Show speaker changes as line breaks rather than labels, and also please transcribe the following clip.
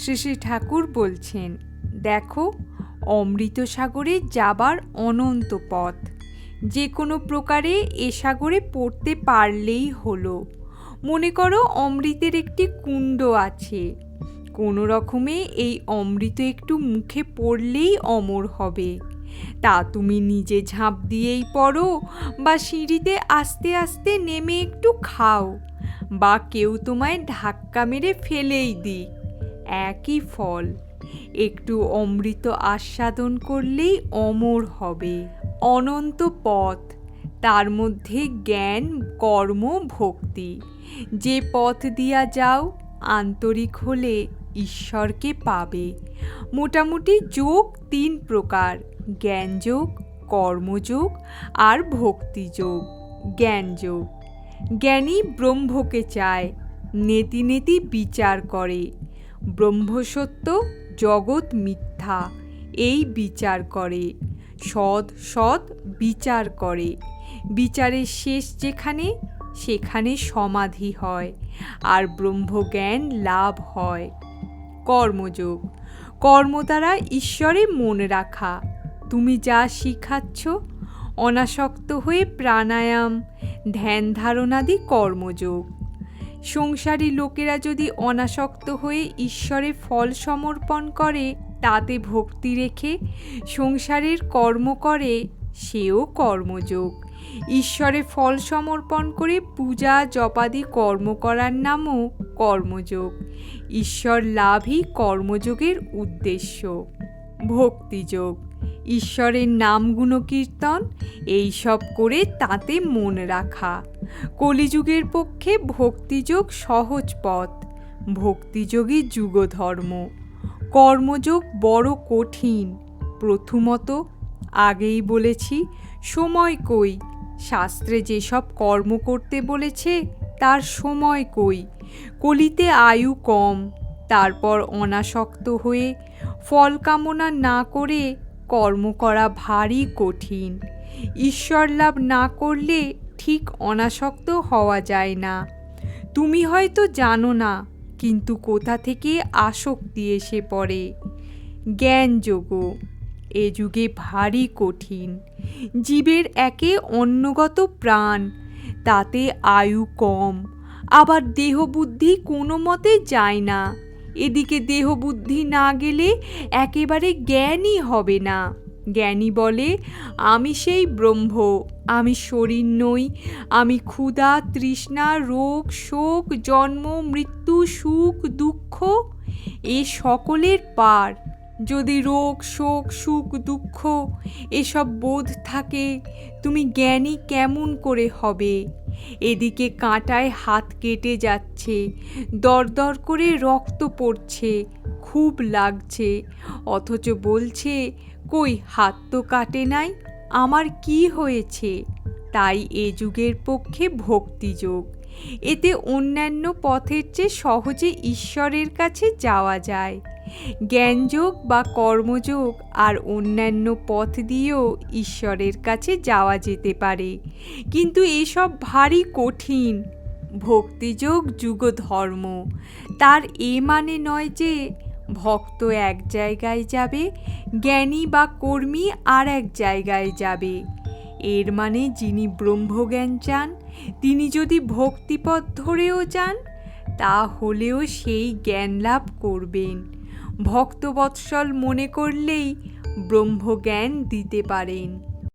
সবশেষে ঠাকুর বলছেন, দেখো, অমৃত সাগরে যাবার অনন্ত পথ। যে কোনো প্রকারে এ সাগরে পড়তে পারলেই হলো। মনে করো অমৃতের একটি কুণ্ড আছে, কোনো রকমে এই অমৃত একটু মুখে পড়লেই অমর হবে। তা তুমি নিজে ঝাঁপ দিয়েই পড়ো, বা সিঁড়িতে আস্তে আস্তে নেমে একটু খাও, বা কেউ তোমায় ধাক্কা মেরে ফেলেই দিক, একই ফল। একটু অমৃত আস্বাদন করলেই অমর হবে। অনন্ত পথ, তার মধ্যে জ্ঞান, কর্ম, ভক্তি। যে পথ দিয়া যাও আন্তরিক হলে ঈশ্বরকে পাবে। মোটামুটি যোগ 3 প্রকার: জ্ঞানযোগ, কর্মযোগ আর ভক্তিযোগ। জ্ঞানযোগ: জ্ঞানী ব্রহ্মকে চায়, নেতি নেতি বিচার করে। ব্রহ্মসত্য, জগৎ মিথ্যা, এই বিচার করে। সৎ সৎ বিচার করে। বিচারের শেষ যেখানে, সেখানে সমাধি হয় আর ব্রহ্মজ্ঞান লাভ হয়। কর্মযোগ: কর্ম দ্বারা ঈশ্বরে মন রাখা। তুমি যা শিখাচ্ছ, অনাসক্ত হয়ে প্রাণায়াম, ধ্যান ধারণাদি কর্মযোগ। সংসারী লোকেরা যদি অনাসক্ত হয়ে ঈশ্বরে ফল সমর্পণ করে, তাতে ভক্তি রেখে সংসারের কর্ম করে, সেও কর্মযোগ। ঈশ্বরে ফল সমর্পণ করে পূজা জপাদি কর্ম করার নামও কর্মযোগ। ঈশ্বর লাভই কর্মযোগের উদ্দেশ্য। ভক্তিযোগ: ঈশ্বরের নাম গুণকীর্তন এইসব করে তাতে মন রাখা। কলিযুগের পক্ষে ভক্তিযোগ সহজ পথ। ভক্তিযোগই যুগধর্ম। কর্মযোগ বড় কঠিন। প্রথমত, আগেই বলেছি, সময় কই? শাস্ত্রে যেসব কর্ম করতে বলেছে তার সময় কই? কলিতে আয়ু কম। তারপর অনাসক্ত হয়ে ফল কামনা না করে কর্ম করা ভারী কঠিন। ঈশ্বর লাভ না করলে ঠিক অনাসক্ত হওয়া যায় না। তুমি হয়তো জানো না, কিন্তু কোথা থেকে আসক্তি এসে পড়ে। জ্ঞানযোগ এ যুগে ভারী কঠিন। জীবের একে অন্নগত প্রাণ, তাতে আয়ু কম, আবার দেহ বুদ্ধি কোনো মতে যায় না। এদিকে দেহ বুদ্ধি না গেলে একেবারে জ্ঞানই হবে না। জ্ঞানী বলে, আমি সেই ব্রহ্ম, আমি শরীর নই, আমি ক্ষুধা তৃষ্ণা রোগ শোক জন্ম মৃত্যু সুখ দুঃখ এ সকলের পার। যদি রোগ শোক সুখ দুঃখ এসব বোধ থাকে, তুমি জ্ঞানী কেমন করে হবে? এদিকে কাঁটায় হাত কেটে যাচ্ছে, দরদর করে রক্ত পড়ছে, খুব লাগছে, অথচ বলছে, কই হাত তো কাটে নাই, আমার কি হয়েছে? তাই এ যুগের পক্ষে ভক্তিযোগ। এতে অন্যান্য পথের চেয়ে সহজে ঈশ্বরের কাছে যাওয়া যায়। জ্ঞানযোগ বা কর্মযোগ আর অন্যান্য পথ দিয়েও ঈশ্বরের কাছে যাওয়া যেতে পারে, কিন্তু এসব ভারী কঠিন। ভক্তিযোগ যুগধর্ম। তার এ মানে নয় যে ভক্ত এক জায়গায় যাবে, জ্ঞানী বা কর্মী আর এক জায়গায় যাবে। এর মানে যিনি ব্রহ্মজ্ঞান চান, তিনি যদি ভক্তিপথ ধরেও যান, তা হলেও সেই জ্ঞান লাভ করবেন। ভক্তবৎসল মনে করলেই ব্রহ্মজ্ঞান দিতে পারেন।